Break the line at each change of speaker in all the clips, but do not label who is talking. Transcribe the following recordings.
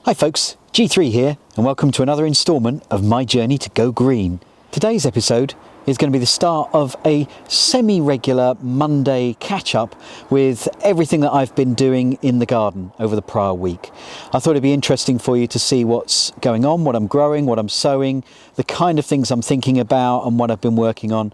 Hi folks, G3 here and welcome to another instalment of my journey to go green. Today's episode is going to be the start of a semi-regular Monday catch-up with everything that I've been doing in the garden over the prior week. I thought it'd be interesting for you to see what's going on, what I'm growing, what I'm sowing, the kind of things I'm thinking about and what I've been working on.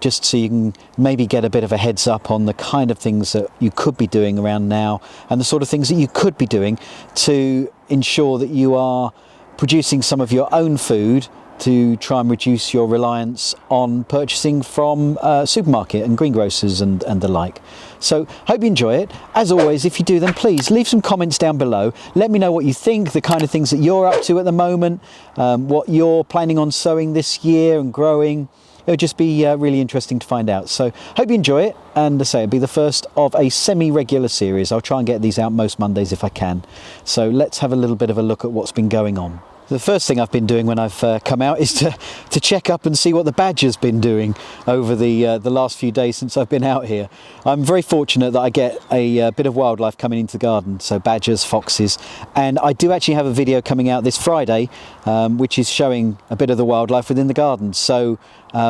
Just so you can maybe get a bit of a heads up on the kind of things that you could be doing around now and the sort of things that you could be doing to ensure that you are producing some of your own food to try and reduce your reliance on purchasing from supermarket and greengrocers and the like. So hope you enjoy it. As always, if you do, then please leave some comments down below. Let me know what you think, the kind of things that you're up to at the moment, what you're planning on sowing this year and growing. It'll just be really interesting to find out. So hope you enjoy it, and I say it'll be the first of a semi-regular series. I'll try and get these out most Mondays if I can. So let's have a little bit of a look at what's been going on. The first thing I've been doing when I've come out is to check up and see what the badger's been doing over the last few days since I've been out here. I'm very fortunate that I get a bit of wildlife coming into the garden, so badgers, foxes, and I do actually have a video coming out this Friday which is showing a bit of the wildlife within the garden. So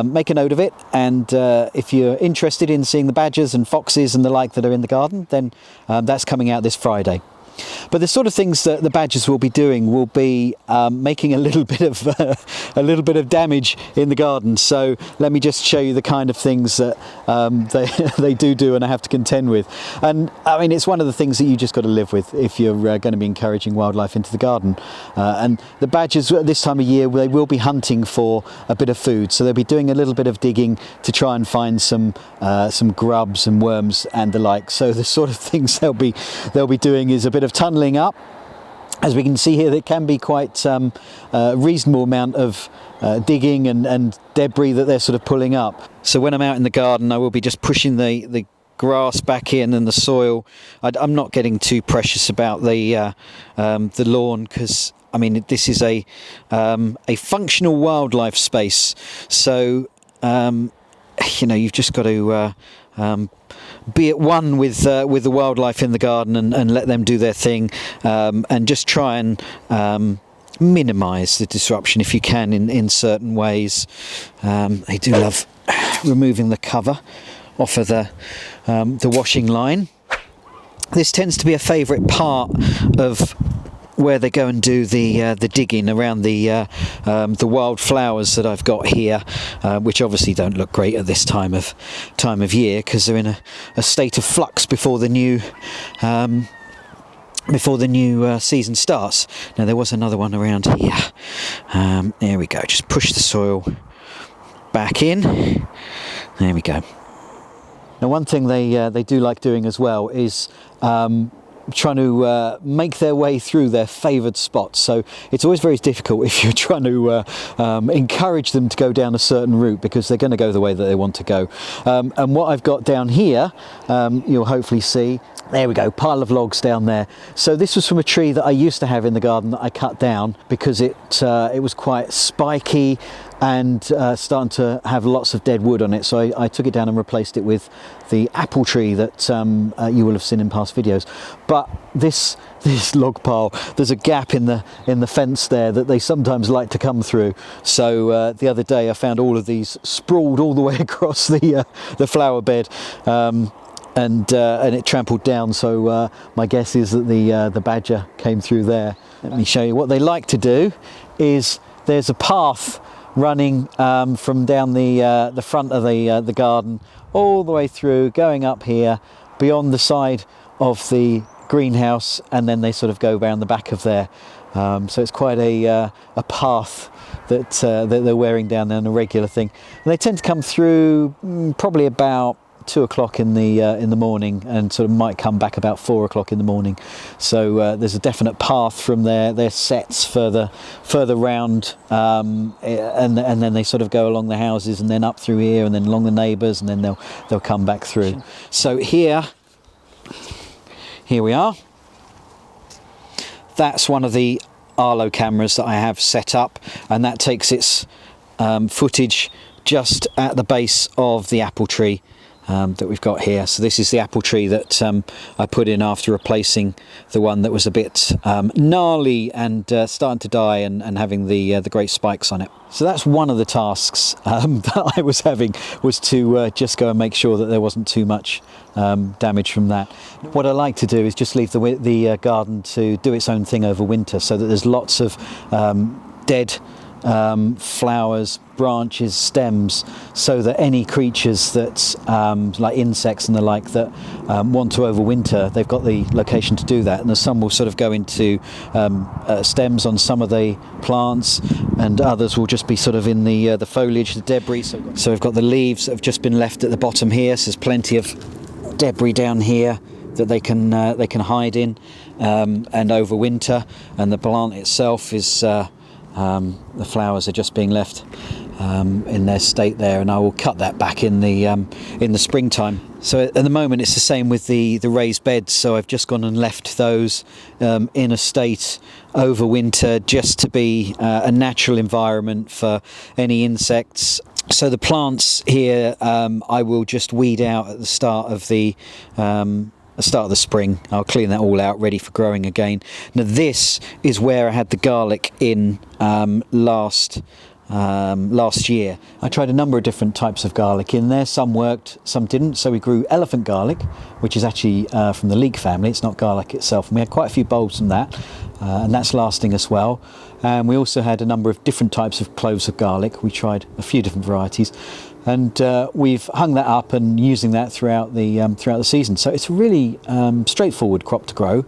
make a note of it, and if you're interested in seeing the badgers and foxes and the like that are in the garden, then that's coming out this Friday. But the sort of things that the badgers will be doing will be making a little bit of damage in the garden. So let me just show you the kind of things that they do and I have to contend with. And I mean, it's one of the things that you just got to live with if you're going to be encouraging wildlife into the garden. And the badgers at this time of year, they will be hunting for a bit of food. So they'll be doing a little bit of digging to try and find some grubs and worms and the like. So the sort of things they'll be doing is a bit of tunneling up. As we can see here, there can be quite a reasonable amount of digging and debris that they're sort of pulling up. So when I'm out in the garden, I will be just pushing the grass back in and the soil. I'm not getting too precious about the lawn, because I mean, this is a functional wildlife space. So you know, you've just got to be at one with the wildlife in the garden and let them do their thing, and just try and minimise the disruption if you can in certain ways. They do love removing the cover off of the washing line. This tends to be a favourite part of where they go and do the digging around the wildflowers that I've got here, which obviously don't look great at this time of year because they're in a state of flux before the new season starts. Now there was another one around here. There we go. Just push the soil back in. There we go. Now one thing they do like doing as well is trying to make their way through their favoured spots. So it's always very difficult if you're trying to encourage them to go down a certain route, because they're going to go the way that they want to go. And what I've got down here, you'll hopefully see, there we go, pile of logs down there. So this was from a tree that I used to have in the garden that I cut down because it was quite spiky and starting to have lots of dead wood on it. So I took it down and replaced it with the apple tree that you will have seen in past videos. But this log pile, there's a gap in the fence there that they sometimes like to come through. So the other day I found all of these sprawled all the way across the flower bed. And it trampled down, so my guess is that the badger came through there. Let me show you what they like to do. Is there's a path running from down the front of the garden all the way through, going up here beyond the side of the greenhouse, and then they sort of go around the back of there. So it's quite a path that they're wearing down there, and a regular thing. And they tend to come through probably about 2 o'clock in the morning, and sort of might come back about 4 o'clock in the morning. So there's a definite path from their sets further round, and then they sort of go along the houses and then up through here and then along the neighbours, and then they'll come back through. So here we are. That's one of the Arlo cameras that I have set up, and that takes its footage just at the base of the apple tree that we've got here. So this is the apple tree that I put in after replacing the one that was a bit gnarly and starting to die and having the great spikes on it. So that's one of the tasks that I was having, was to just go and make sure that there wasn't too much damage from that. What I like to do is just leave the garden to do its own thing over winter, so that there's lots of dead flowers, branches, stems, so that any creatures that like insects and the like that want to overwinter, they've got the location to do that. And the sun will sort of go into stems on some of the plants, and others will just be sort of in the foliage, the debris. So we've got the leaves that have just been left at the bottom here, so there's plenty of debris down here that they can hide in and overwinter. And the plant itself is the flowers are just being left in their state there, and I will cut that back in the springtime. So at the moment it's the same with the raised beds, so I've just gone and left those in a state over winter, just to be a natural environment for any insects. So the plants here I will just weed out at the start of the spring. I'll clean that all out, ready for growing again. Now this is where I had the garlic in last year. I tried a number of different types of garlic in there. Some worked, some didn't. So we grew elephant garlic, which is actually from the leek family. It's not garlic itself. And we had quite a few bulbs from that, and that's lasting us well. And we also had a number of different types of cloves of garlic. We tried a few different varieties, and we've hung that up and using that throughout the season. So it's a really straightforward crop to grow.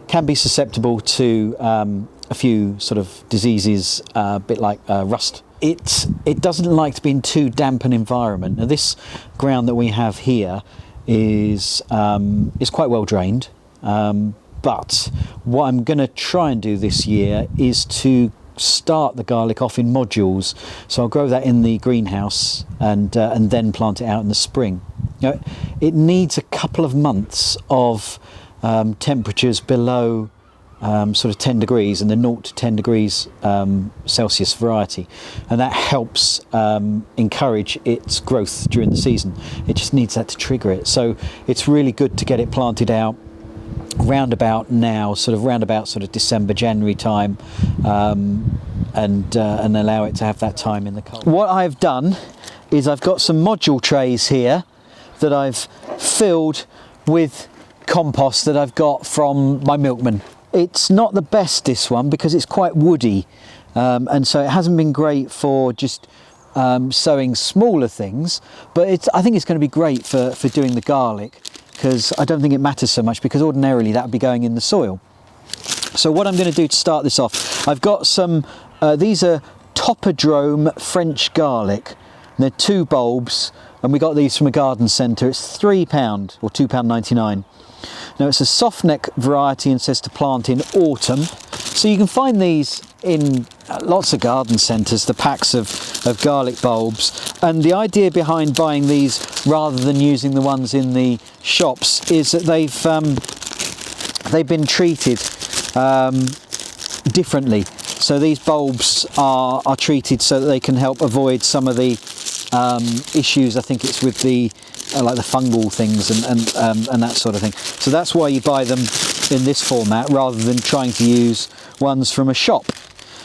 Can be susceptible to a few sort of diseases, a bit like rust. It doesn't like to be in too damp an environment. Now this ground that we have here is quite well drained, but what I'm going to try and do this year is to start the garlic off in modules. So I'll grow that in the greenhouse and then plant it out in the spring. Now, it needs a couple of months of temperatures below sort of 10 degrees, and the 0 to 10 degrees Celsius variety, and that helps encourage its growth during the season. It just needs that to trigger it. So it's really good to get it planted out roundabout December, January time, and allow it to have that time in the cold. What I've done is I've got some module trays here that I've filled with compost that I've got from my milkman. It's not the best, this one, because it's quite woody, and so it hasn't been great for just sowing smaller things, but I think it's going to be great for doing the garlic, because I don't think it matters so much, because ordinarily that would be going in the soil. So what I'm going to do to start this off, I've got some, these are Topodrome French garlic. They're 2 bulbs, and we got these from a garden centre. It's £3 or £2.99. Now it's a soft neck variety and says to plant in autumn. So you can find these in lots of garden centres, the packs of garlic bulbs. And the idea behind buying these rather than using the ones in the shops is that they've been treated differently. So these bulbs are treated so that they can help avoid some of the issues. I think it's with the like the fungal things and that sort of thing. So that's why you buy them in this format rather than trying to use ones from a shop.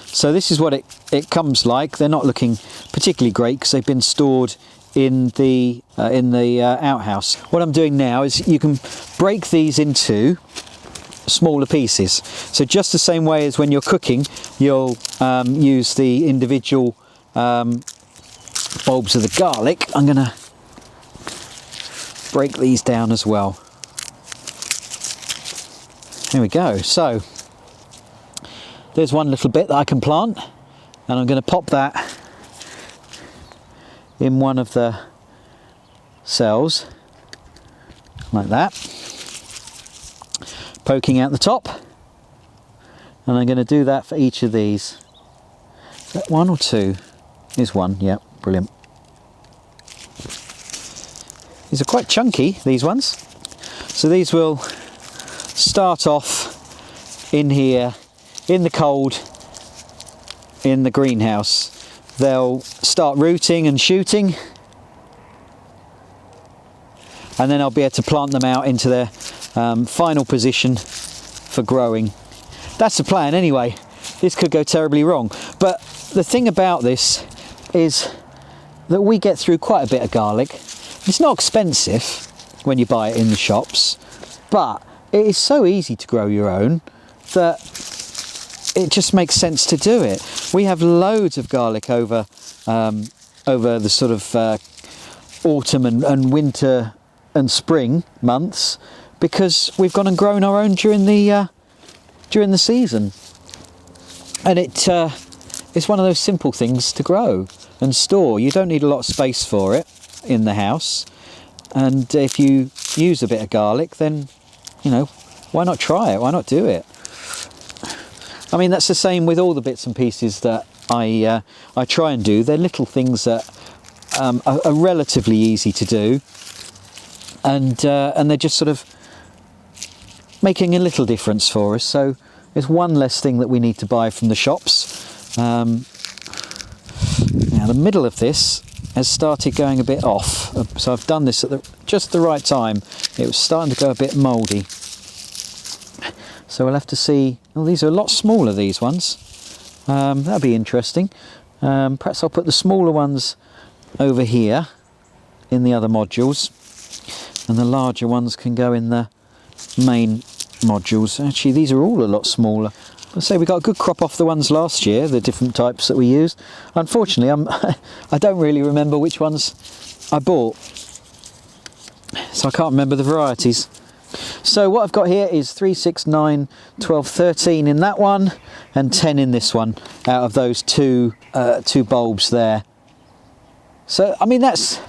So this is what it comes like. They're not looking particularly great because they've been stored in the outhouse. What I'm doing now is you can break these into smaller pieces. So just the same way as when you're cooking, you'll use the individual bulbs of the garlic. I'm going to break these down as well. There we go. So there's one little bit that I can plant, and I'm going to pop that in one of the cells like that, poking out the top, and I'm going to do that for each of these. Is that 1 or 2? Here's 1. Yep, brilliant. These are quite chunky, these ones. So these will start off in here, in the cold, in the greenhouse. They'll start rooting and shooting, and then I'll be able to plant them out into their final position for growing. That's the plan anyway. This could go terribly wrong, but the thing about this is that we get through quite a bit of garlic. It's not expensive when you buy it in the shops, but it is so easy to grow your own that it just makes sense to do it. We have loads of garlic over the sort of autumn and winter and spring months, because we've gone and grown our own during the season, and it's one of those simple things to grow and store. You don't need a lot of space for it in the house, and if you use a bit of garlic, then why not try it? Why not do it? I mean, that's the same with all the bits and pieces that I try and do. They're little things that are relatively easy to do, and they're just sort of making a little difference for us. So it's one less thing that we need to buy from the shops. Now the middle of this has started going a bit off, so I've done this at just the right time. It was starting to go a bit mouldy, so we'll have to see. Oh, these are a lot smaller, these ones. That'll be interesting. Perhaps I'll put the smaller ones over here in the other modules, and the larger ones can go in the main modules. Actually, these are all a lot smaller. I say we got a good crop off the ones last year, the different types that we used. Unfortunately, I don't really remember which ones I bought, so I can't remember the varieties. So what I've got here is 3, 6, 9, 12, 13 in that one, and 10 in this one, out of those two bulbs there. So I mean, that's,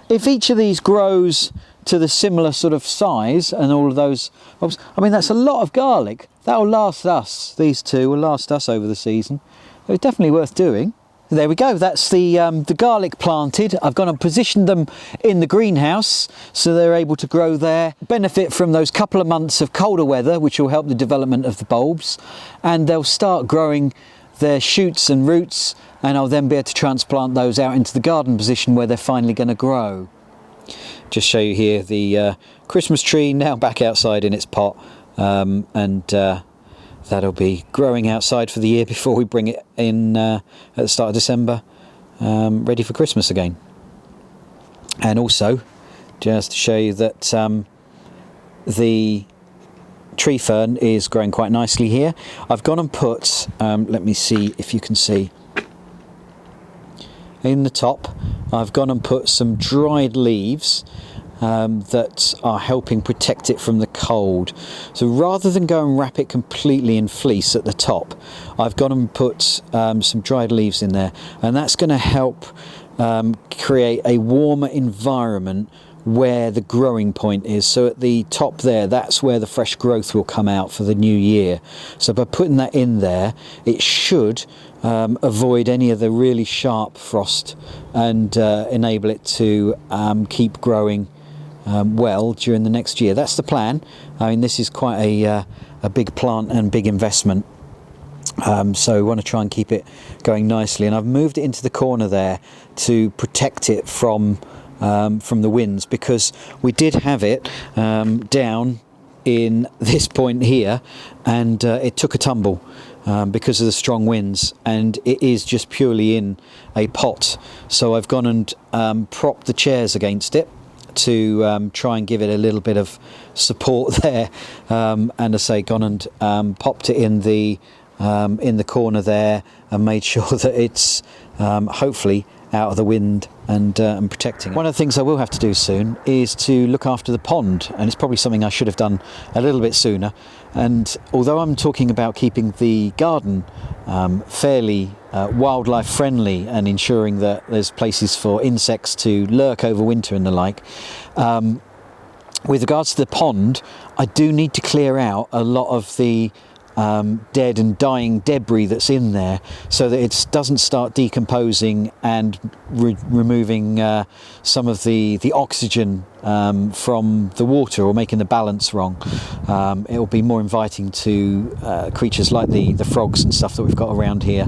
if each of these grows to the similar sort of size and all of those bulbs, I mean, that's a lot of garlic. That will last us, these two will last us over the season. It's definitely worth doing. There we go, that's the garlic planted. I've gone and positioned them in the greenhouse so they're able to grow there, benefit from those couple of months of colder weather, which will help the development of the bulbs, and they'll start growing their shoots and roots, and I'll then be able to transplant those out into the garden position where they're finally going to grow. Just show you here the Christmas tree now back outside in its pot, and that'll be growing outside for the year before we bring it in at the start of December, ready for Christmas again. And also, just to show you that the tree fern is growing quite nicely here. I've gone and put, let me see if you can see, in the top, I've gone and put some dried leaves that are helping protect it from the cold. So rather than go and wrap it completely in fleece at the top, I've gone and put some dried leaves in there, and that's going to help create a warmer environment where the growing point is. So at the top there, that's where the fresh growth will come out for the new year. So by putting that in there, it should avoid any of the really sharp frost and enable it to keep growing well during the next year. That's the plan. I mean, this is quite a big plant and big investment, so we want to try and keep it going nicely, and I've moved it into the corner there to protect it from the winds, because we did have it down in this point here, and it took a tumble because of the strong winds, and it is just purely in a pot. So I've gone and propped the chairs against it to try and give it a little bit of support there, and as I say, gone and popped it in the corner there, and made sure that it's hopefully out of the wind and protecting it. One of the things I will have to do soon is to look after the pond, and it's probably something I should have done a little bit sooner. And although I'm talking about keeping the garden fairly wildlife friendly and ensuring that there's places for insects to lurk over winter and the like, with regards to the pond, I do need to clear out a lot of the dead and dying debris that's in there, so that it doesn't start decomposing and removing some of the oxygen from the water, or making the balance wrong. It will be more inviting to creatures like the frogs and stuff that we've got around here,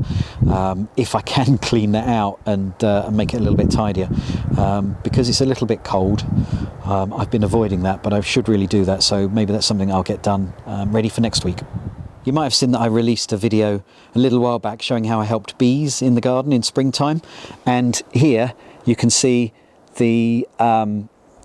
if I can clean that out and make it a little bit tidier, because it's a little bit cold. I've been avoiding that, but I should really do that, so maybe that's something I'll get done ready for next week. You might have seen that I released a video a little while back showing how I helped bees in the garden in springtime, and here you can see the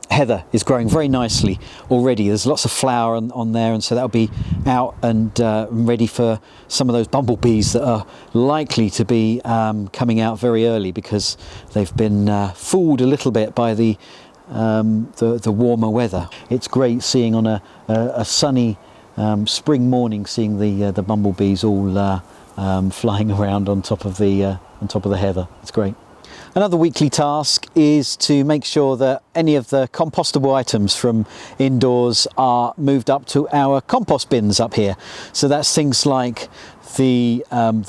heather is growing very nicely already. There's lots of flower on there, and so that'll be out and ready for some of those bumblebees that are likely to be coming out very early because they've been fooled a little bit by the warmer weather. It's great seeing on a sunny spring morning, seeing the bumblebees all flying around on top of the heather. It's great. Another weekly task is to make sure that any of the compostable items from indoors are moved up to our compost bins up here. So that's things like the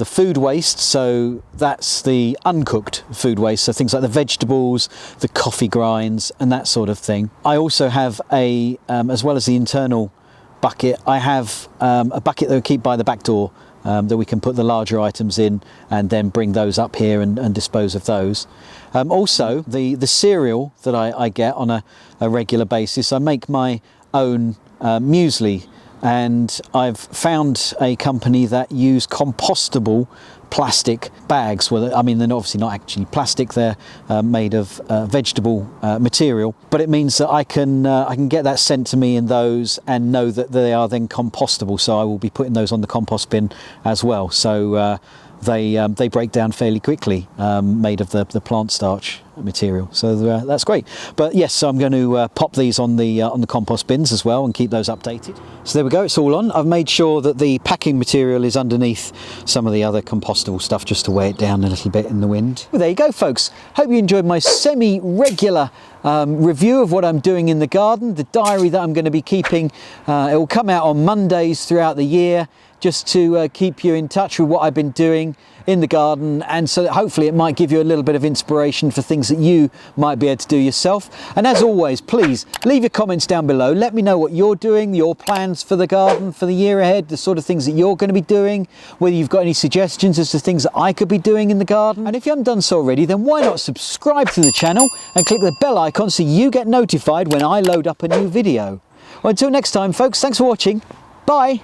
food waste, so that's the uncooked food waste, so things like the vegetables, the coffee grinds and that sort of thing. I also have as well as the internal bucket, I have a bucket that we keep by the back door that we can put the larger items in and then bring those up here and dispose of those. Also, the cereal that I get on a regular basis, I make my own muesli, and I've found a company that use compostable plastic bags. Well, I mean, they're obviously not actually plastic, they're made of vegetable material, but it means that I can get that sent to me in those and know that they are then compostable, so I will be putting those on the compost bin as well. So they break down fairly quickly, made of the plant starch material, so that's great. But yes, so I'm going to pop these on the compost bins as well and keep those updated. So there we go, it's all on. I've made sure that the packing material is underneath some of the other compostable stuff just to weigh it down a little bit in the wind. Well, there you go, folks. Hope you enjoyed my semi-regular review of what I'm doing in the garden, the diary that I'm going to be keeping. It will come out on Mondays throughout the year, just to keep you in touch with what I've been doing in the garden, and so that hopefully it might give you a little bit of inspiration for things that you might be able to do yourself. And as always, please leave your comments down below. Let me know what you're doing, your plans for the garden for the year ahead, the sort of things that you're going to be doing, whether you've got any suggestions as to things that I could be doing in the garden. And if you haven't done so already, then why not subscribe to the channel and click the bell icon so you get notified when I load up a new video. Well, until next time, folks, thanks for watching. Bye.